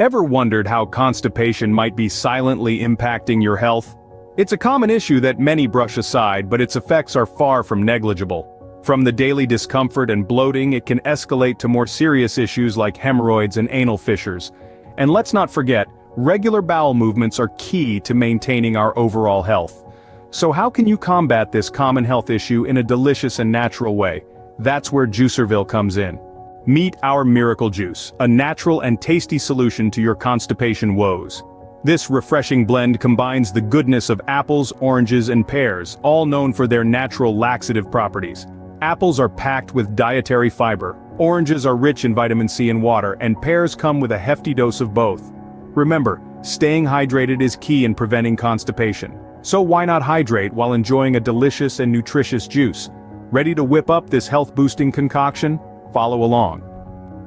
Ever wondered how constipation might be silently impacting your health? It's a common issue that many brush aside, but its effects are far from negligible. From the daily discomfort and bloating, it can escalate to more serious issues like hemorrhoids and anal fissures. And let's not forget, regular bowel movements are key to maintaining our overall health. So how can you combat this common health issue in a delicious and natural way? That's where Juicerville comes in. Meet our Miracle Juice, a natural and tasty solution to your constipation woes. This refreshing blend combines the goodness of apples, oranges, and pears, all known for their natural laxative properties. Apples are packed with dietary fiber, oranges are rich in vitamin C and water, and pears come with a hefty dose of both. Remember, staying hydrated is key in preventing constipation. So why not hydrate while enjoying a delicious and nutritious juice? Ready to whip up this health-boosting concoction? Follow along.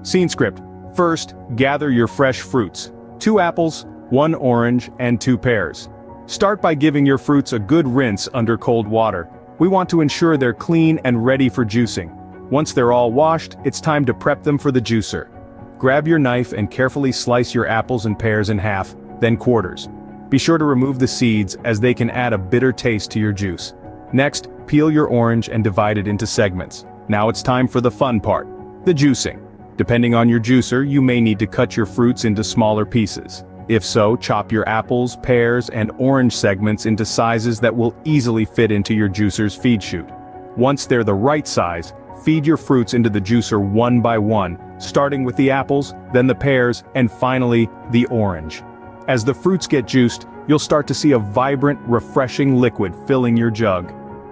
Scene script. First, gather your fresh fruits. 2 apples, 1 orange, and 2 pears. Start by giving your fruits a good rinse under cold water. We want to ensure they're clean and ready for juicing. Once they're all washed, it's time to prep them for the juicer. Grab your knife and carefully slice your apples and pears in half, then quarters. Be sure to remove the seeds, as they can add a bitter taste to your juice. Next, peel your orange and divide it into segments. Now it's time for the fun part, the juicing. Depending on your juicer, you may need to cut your fruits into smaller pieces. If so, chop your apples, pears, and orange segments into sizes that will easily fit into your juicer's feed chute. Once they're the right size, feed your fruits into the juicer one by one, starting with the apples, then the pears, and finally, the orange. As the fruits get juiced, you'll start to see a vibrant, refreshing liquid filling your jug.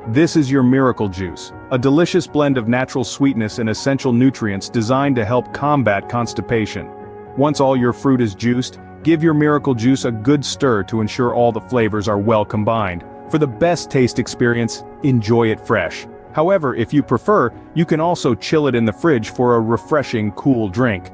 This is your Miracle Juice, a delicious blend of natural sweetness and essential nutrients designed to help combat constipation. Once all your fruit is juiced, give your Miracle Juice a good stir to ensure all the flavors are well combined. For the best taste experience, enjoy it fresh. However, if you prefer, you can also chill it in the fridge for a refreshing, cool drink.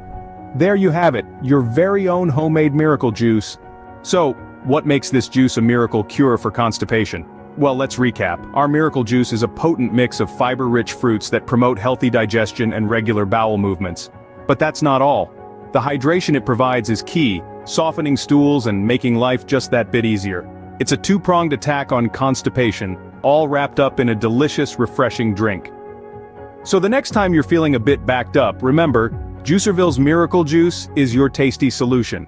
There you have it, your very own homemade Miracle Juice. So, what makes this juice a miracle cure for constipation? Well, let's recap. Our Miracle Juice is a potent mix of fiber-rich fruits that promote healthy digestion and regular bowel movements. But that's not all. The hydration it provides is key, softening stools and making life just that bit easier. It's a two-pronged attack on constipation, all wrapped up in a delicious, refreshing drink. So the next time you're feeling a bit backed up, remember, Juicerville's Miracle Juice is your tasty solution.